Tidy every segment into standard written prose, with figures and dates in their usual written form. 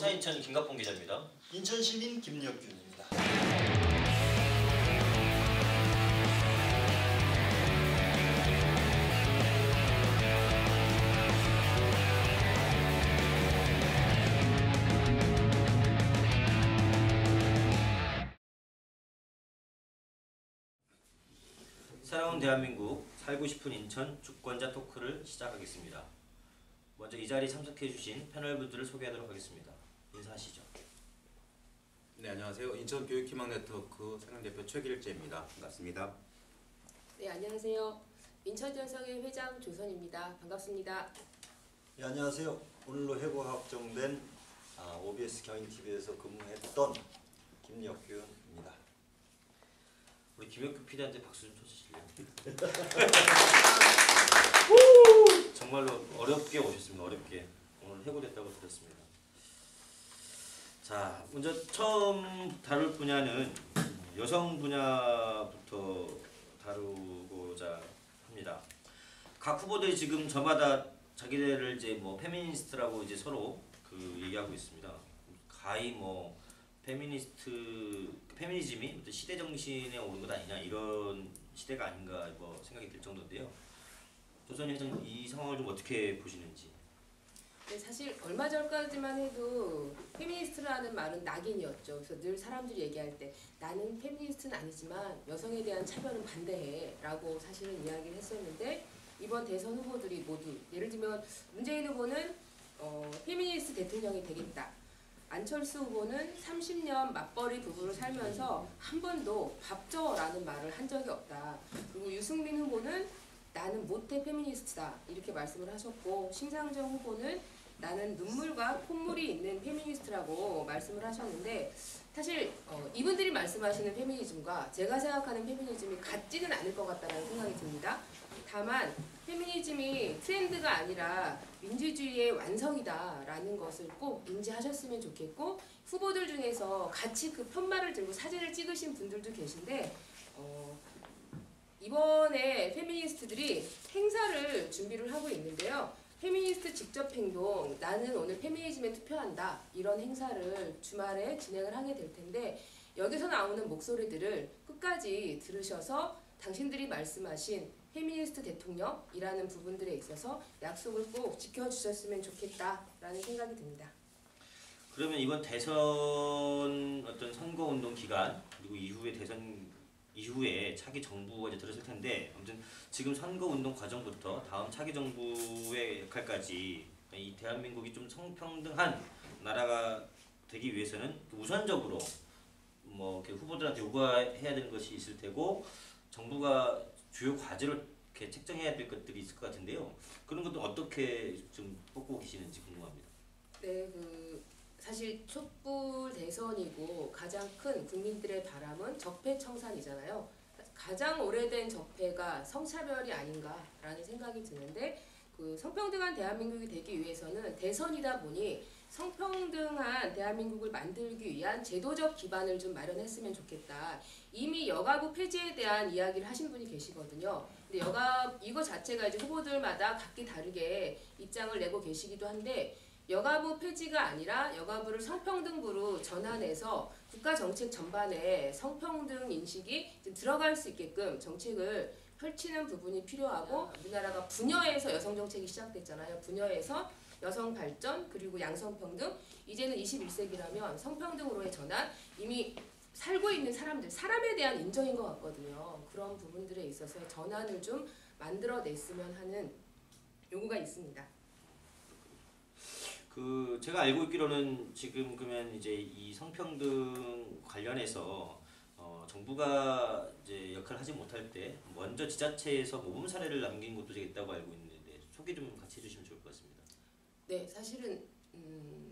시사인천 김갑봉 기자입니다. 인천시민 김혁균입니다. 사랑하는 대한민국, 살고 싶은 인천 주권자 토크를 시작하겠습니다. 먼저 이 자리에 참석해주신 패널분들을 소개하도록 하겠습니다. 인사하시죠. 네, 안녕하세요. 인천교육희망네트워크 상임대표 최길재입니다. 반갑습니다. 네, 안녕하세요. 인천여성의 회장 조선입니다. 반갑습니다. 네, 안녕하세요. 오늘로 해고 확정된 OBS 경인TV에서 근무했던 김혁균입니다. 우리 김혁균 PD한테 박수 좀 쳐주실래요? 정말로 어렵게 오셨습니다. 어렵게. 오늘 해고됐다고 들었습니다. 자, 먼저 처음 다룰 분야는 여성 분야부터 다루고자 합니다. 각 후보들이 지금 저마다 자기들을 이제 뭐 페미니스트라고 이제 서로 얘기하고 있습니다. 가히 뭐 페미니즘이 시대 정신에 오는 것 아니냐 이런 시대가 아닌가 뭐 생각이 들 정도인데요. 조선 회장님 이 상황을 좀 어떻게 보시는지? 네, 사실 얼마 전까지만 해도 페미니스트라는 말은 낙인이었죠. 그래서 늘 사람들이 얘기할 때 나는 페미니스트는 아니지만 여성에 대한 차별은 반대해 라고 사실은 이야기를 했었는데 이번 대선 후보들이 모두 예를 들면 문재인 후보는 페미니스트 대통령이 되겠다. 안철수 후보는 30년 맞벌이 부부로 살면서 한 번도 밥줘라는 말을 한 적이 없다. 그리고 유승민 후보는 나는 모태 페미니스트다 이렇게 말씀을 하셨고 심상정 후보는 나는 눈물과 콧물이 있는 페미니스트라고 말씀을 하셨는데 사실 이분들이 말씀하시는 페미니즘과 제가 생각하는 페미니즘이 같지는 않을 것 같다는 생각이 듭니다. 다만 페미니즘이 트렌드가 아니라 민주주의의 완성이다라는 것을 꼭 인지하셨으면 좋겠고 후보들 중에서 같이 그 편말을 들고 사진을 찍으신 분들도 계신데 이번에 페미니스트들이 행사를 준비를 하고 있는데요. 페미니스트 직접 행동, 나는 오늘 페미니즘에 투표한다 이런 행사를 주말에 진행을 하게 될 텐데 여기서 나오는 목소리들을 끝까지 들으셔서 당신들이 말씀하신 페미니스트 대통령이라는 부분들에 있어서 약속을 꼭 지켜주셨으면 좋겠다라는 생각이 듭니다. 그러면 이번 대선 어떤 선거운동 기간 그리고 이후에 대선 이후에 차기 정부가 이제 들어설 텐데 아무튼 지금 선거운동 과정부터 다음 차기 정부의 역할까지 이 대한민국이 좀 성평등한 나라가 되기 위해서는 우선적으로 뭐 이렇게 후보들한테 요구해야 되는 것이 있을 테고 정부가 주요 과제를 이렇게 책정해야 될 것들이 있을 것 같은데요. 그런 것도 어떻게 좀 뽑고 계시는지 궁금합니다. 네, 사실 촛불 대선이고 가장 큰 국민들의 바람은 적폐청산이잖아요. 가장 오래된 적폐가 성차별이 아닌가라는 생각이 드는데 성평등한 대한민국이 되기 위해서는 대선이다 보니 성평등한 대한민국을 만들기 위한 제도적 기반을 좀 마련했으면 좋겠다. 이미 여가부 폐지에 대한 이야기를 하신 분이 계시거든요. 근데 이거 자체가 이제 후보들마다 각기 다르게 입장을 내고 계시기도 한데 여가부 폐지가 아니라 여가부를 성평등부로 전환해서 국가 정책 전반에 성평등 인식이 들어갈 수 있게끔 정책을 펼치는 부분이 필요하고 우리나라가 부녀에서 여성 정책이 시작됐잖아요. 부녀에서 여성 발전 그리고 양성평등 이제는 21세기라면 성평등으로의 전환 이미 살고 있는 사람에 대한 인정인 것 같거든요. 그런 부분들에 있어서 전환을 좀 만들어냈으면 하는 요구가 있습니다. 제가 알고 있기로는 지금 그러면 이제 이 성평등 관련해서 정부가 이제 역할을 하지 못할 때 먼저 지자체에서 모범 사례를 남긴 것도 있다고 알고 있는데 소개 좀 같이 해주시면 좋을 것 같습니다. 네, 사실은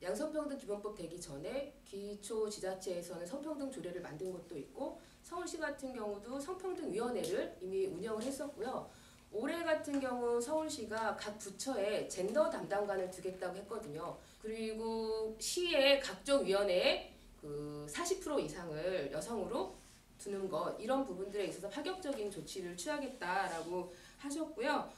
양성평등 기본법 되기 전에 기초지자체에서는 성평등 조례를 만든 것도 있고 서울시 같은 경우도 성평등위원회를 이미 운영을 했었고요. 올해 같은 경우 서울시가 각 부처에 젠더 담당관을 두겠다고 했거든요. 그리고 시의 각종 위원회에 40% 이상을 여성으로 두는 것 이런 부분들에 있어서 파격적인 조치를 취하겠다라고 하셨고요.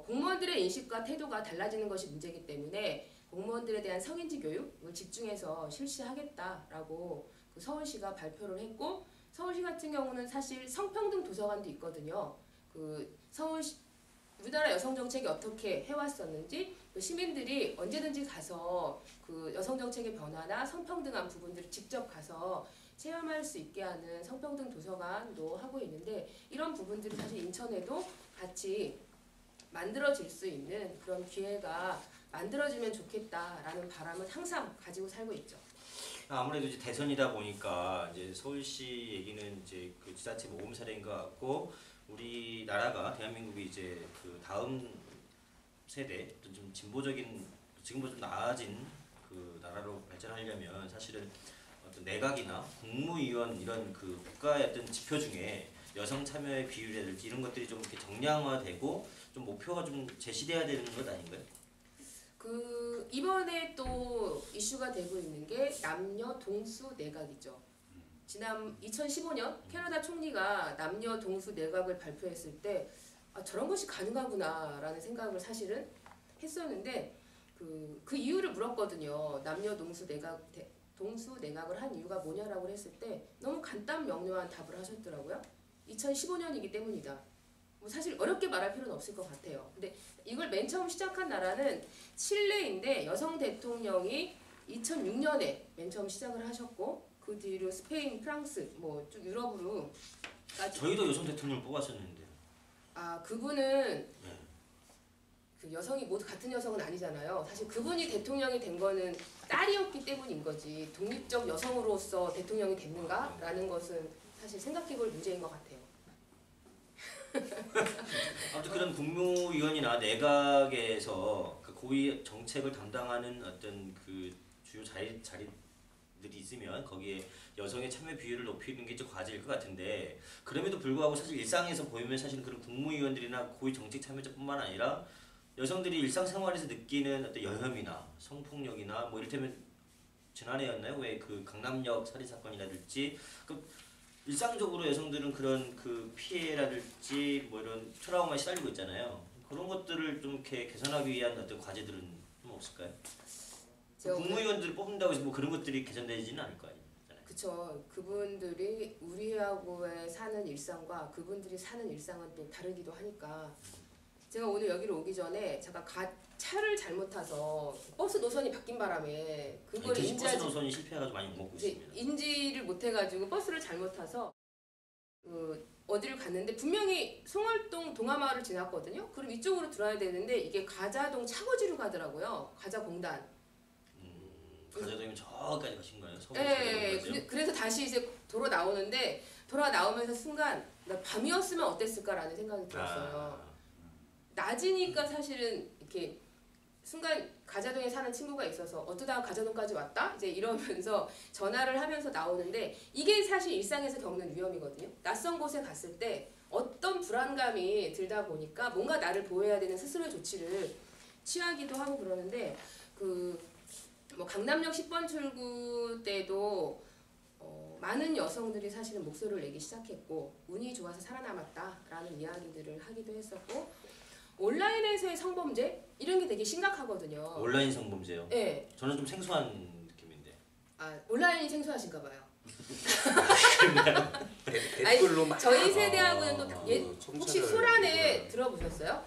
공무원들의 인식과 태도가 달라지는 것이 문제이기 때문에 공무원들에 대한 성인지 교육을 집중해서 실시하겠다라고 그 서울시가 발표를 했고 서울시 같은 경우는 사실 성평등 도서관도 있거든요. 그 서울시 우리나라 여성 정책이 어떻게 해왔었는지 그 시민들이 언제든지 가서 그 여성 정책의 변화나 성평등한 부분들을 직접 가서 체험할 수 있게 하는 성평등 도서관도 하고 있는데 이런 부분들이 사실 인천에도 같이 만들어질 수 있는 그런 기회가 만들어지면 좋겠다라는 바람을 항상 가지고 살고 있죠. 아무래도 이제 대선이다 보니까 이제 서울시 얘기는 이제 그 지자체 모금 사례인 것 같고 우리나라가 대한민국이 이제 그 다음 세대 어떤 좀 진보적인 지금보다 좀 나아진 그 나라로 발전하려면 사실은 어떤 내각이나 국무위원 이런 그 국가의 어떤 지표 중에 여성 참여의 비율이라든지 이런 것들이 좀 이렇게 정량화되고 좀 목표가 좀 제시돼야 되는 것 아닌가요? 그 이번에 또 이슈가 되고 있는 게 남녀 동수 내각이죠. 지난 2015년 캐나다 총리가 남녀 동수 내각을 발표했을 때 아, 저런 것이 가능하구나라는 생각을 사실은 했었는데 그 이유를 물었거든요. 남녀 동수 내각을 한 이유가 뭐냐라고 했을 때 너무 간단 명료한 답을 하셨더라고요. 2015년이기 때문이다. 뭐 사실 어렵게 말할 필요는 없을 것 같아요. 근데 이걸 맨 처음 시작한 나라는 칠레인데 여성 대통령이 2006년에 맨 처음 시작을 하셨고 그 뒤로 스페인, 프랑스 뭐 쭉 유럽으로까지 저희도 여성 대통령을 뽑았었는데요. 아 그분은 네. 그 여성이 모두 같은 여성은 아니잖아요. 사실 그분이 대통령이 된 거는 딸이었기 때문인 거지 독립적 여성으로서 대통령이 됐는가라는 것은 사실 생각해볼 문제인 것 같아요. 아무튼 그런 국무위원이나 내각에서 그 고위 정책을 담당하는 어떤 그 주요 자리들이 있으면 거기에 여성의 참여 비율을 높이는 게 이제 과제일 것 같은데 그럼에도 불구하고 사실 일상에서 보이면 사실 그런 국무위원들이나 고위 정책 참여자뿐만 아니라 여성들이 일상생활에서 느끼는 어떤 여혐이나 성폭력이나 뭐 이를테면 지난해였나요? 왜 그 강남역 살인 사건이라든지 그 일상적으로 여성들은 그런 그 피해라든지 뭐 이런 트라우마에 시달리고 있잖아요. 그런 것들을 좀 이렇게 개선하기 위한 어떤 과제들은 좀 없을까요? 국무위원들 뽑는다고 해서 뭐 그런 것들이 개선되지는 않을 거 아니에요. 그쵸. 그분들이 우리하고의 사는 일상과 그분들이 사는 일상은 또 다르기도 하니까 제가 오늘 여기로 오기 전에 제가 차를 잘못 타서 버스 노선이 바뀐 바람에 그걸 버스 인지하지 노선이 실패해가지고 많이 못 먹고 있습니다. 인지를 못해가지고 버스를 잘못 타서 어디를 갔는데 분명히 송월동 동아마을을 지났거든요. 그럼 이쪽으로 들어야 되는데 이게 가자동 차고지로 가더라고요. 가자공단. 가자동이면 저까지 가신 거예요? 네, 그래서 다시 이제 돌아 나오면서 순간 나 밤이었으면 어땠을까라는 생각이 들었어요. 낮이니까 사실은 이렇게 순간 가자동에 사는 친구가 있어서 어쩌다가 가자동까지 왔다? 이제 이러면서 전화를 하면서 나오는데 이게 사실 일상에서 겪는 위험이거든요. 낯선 곳에 갔을 때 어떤 불안감이 들다 보니까 뭔가 나를 보호해야 되는 스스로의 조치를 취하기도 하고 그러는데 뭐 강남역 10번 출구 때도 많은 여성들이 사실은 목소리를 내기 시작했고 운이 좋아서 살아남았다라는 이야기들을 하기도 했었고 온라인에서의 성범죄 이런 게 되게 심각하거든요. 온라인 성범죄요? 네. 저는 좀 생소한 느낌인데. 아 온라인이 생소하신가 봐요. 댓글로 막 저희 세대하고는 또 혹시 청취자들 소란에 얘기가. 들어보셨어요?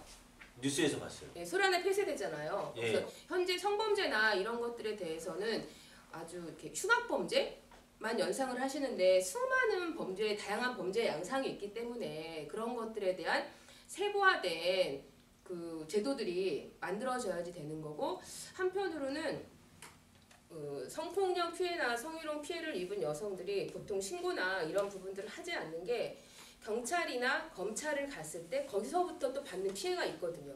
뉴스에서 봤어요. 네, 소란에 폐쇄됐잖아요. 예. 그래서 현재 성범죄나 이런 것들에 대해서는 아주 이렇게 흉악범죄만 연상을 하시는데 수많은 범죄, 다양한 범죄 양상이 있기 때문에 그런 것들에 대한 세부화된 그 제도들이 만들어져야지 되는 거고 한편으로는 성폭력 피해나 성희롱 피해를 입은 여성들이 보통 신고나 이런 부분들을 하지 않는 게 경찰이나 검찰을 갔을 때 거기서부터 또 받는 피해가 있거든요.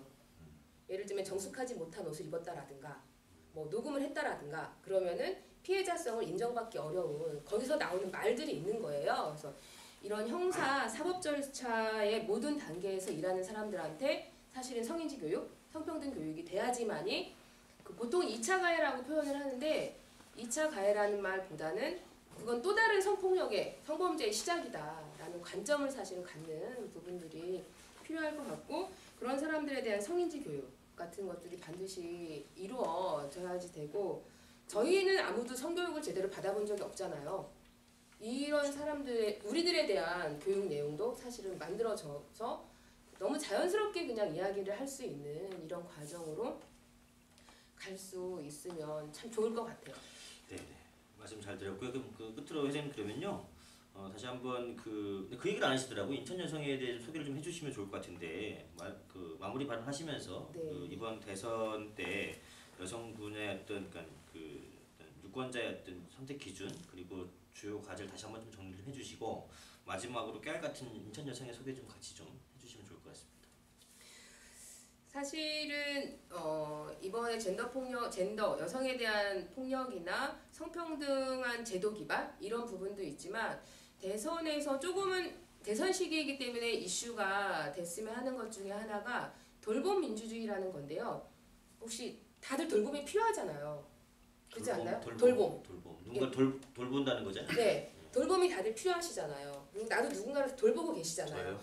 예를 들면 정숙하지 못한 옷을 입었다라든가 뭐 녹음을 했다라든가 그러면은 피해자성을 인정받기 어려운 거기서 나오는 말들이 있는 거예요. 그래서 이런 형사 사법 절차의 모든 단계에서 일하는 사람들한테 사실은 성인지 교육, 성평등 교육이 돼야지만이 보통 2차 가해라고 표현을 하는데 2차 가해라는 말보다는 그건 또 다른 성폭력의 성범죄의 시작이다라는 관점을 사실은 갖는 부분들이 필요할 것 같고 그런 사람들에 대한 성인지 교육 같은 것들이 반드시 이루어져야지 되고 저희는 아무도 성교육을 제대로 받아본 적이 없잖아요. 이런 사람들 우리들에 대한 교육 내용도 사실은 만들어져서 너무 자연스럽게 그냥 이야기를 할 수 있는 이런 과정으로 갈 수 있으면 참 좋을 것 같아요. 네, 말씀 잘 드렸고요. 그럼 그 끝으로 회장님 그러면요. 다시 한번 그 얘기를 안 하시더라고. 인천 여성에 대해 소개를 좀 해주시면 좋을 것 같은데 마무리 발언하시면서 네. 그 이번 대선 때 여성분의 어떤 어떤 유권자의 어떤 선택 기준 그리고 주요 과제를 다시 한번 좀 정리를 해주시고 마지막으로 깨알 같은 인천 여성의 소개 좀 같이 좀 해주시면 좋을 것 같습니다. 사실은 이번에 젠더 여성에 대한 폭력이나 성평등한 제도 기반 이런 부분도 있지만 대선에서 조금은 대선 시기이기 때문에 이슈가 됐으면 하는 것 중에 하나가 돌봄 민주주의라는 건데요. 혹시 다들 돌봄이 필요하잖아요. 그렇지 않나요? 돌봄. 누군가 돌본다는 거잖아요. 네. 돌봄이 다들 필요하시잖아요. 그리고 나도 누군가를 돌보고 계시잖아요.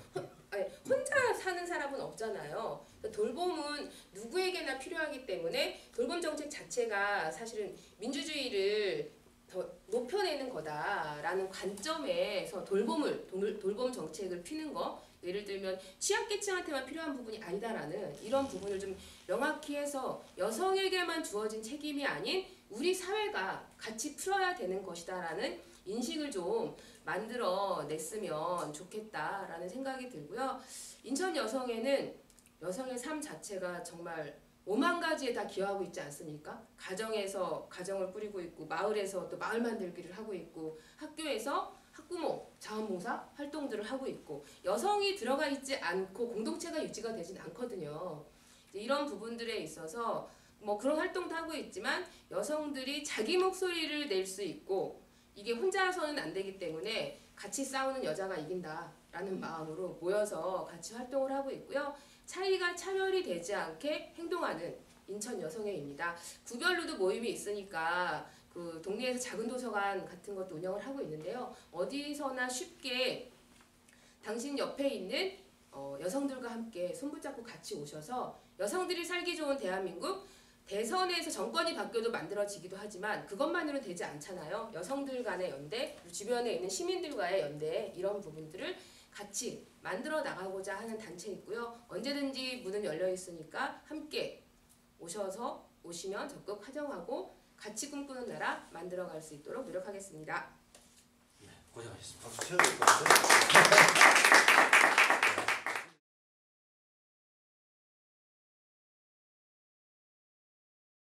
아니, 혼자 사는 사람은 없잖아요. 돌봄은 누구에게나 필요하기 때문에 돌봄 정책 자체가 사실은 민주주의를 더 높여내는 거다라는 관점에서 돌봄 정책을 피는 거 예를 들면 취약계층한테만 필요한 부분이 아니다라는 이런 부분을 좀 명확히 해서 여성에게만 주어진 책임이 아닌 우리 사회가 같이 풀어야 되는 것이다라는 인식을 좀 만들어냈으면 좋겠다라는 생각이 들고요. 인천 여성에는 여성의 삶 자체가 정말 5만 가지에 다 기여하고 있지 않습니까? 가정에서 가정을 꾸리고 있고 마을에서 또 마을 만들기를 하고 있고 학교에서 학부모, 자원봉사 활동들을 하고 있고 여성이 들어가 있지 않고 공동체가 유지가 되진 않거든요. 이런 부분들에 있어서 뭐 그런 활동도 하고 있지만 여성들이 자기 목소리를 낼 수 있고 이게 혼자서는 안 되기 때문에 같이 싸우는 여자가 이긴다라는 마음으로 모여서 같이 활동을 하고 있고요. 차이가 차별이 되지 않게 행동하는 인천 여성회입니다. 구별로도 모임이 있으니까 그 동네에서 작은 도서관 같은 것도 운영을 하고 있는데요. 어디서나 쉽게 당신 옆에 있는 여성들과 함께 손붙잡고 같이 오셔서 여성들이 살기 좋은 대한민국 대선에서 정권이 바뀌어도 만들어지기도 하지만 그것만으로 되지 않잖아요. 여성들 간의 연대, 주변에 있는 시민들과의 연대 이런 부분들을 같이 만들어 나가고자 하는 단체이고요. 언제든지 문은 열려 있으니까 함께 오시면 적극 환영하고 같이 꿈꾸는 나라 만들어갈 수 있도록 노력하겠습니다. 네, 고생하셨습니다. 박수 쳐야 될 것 같아요.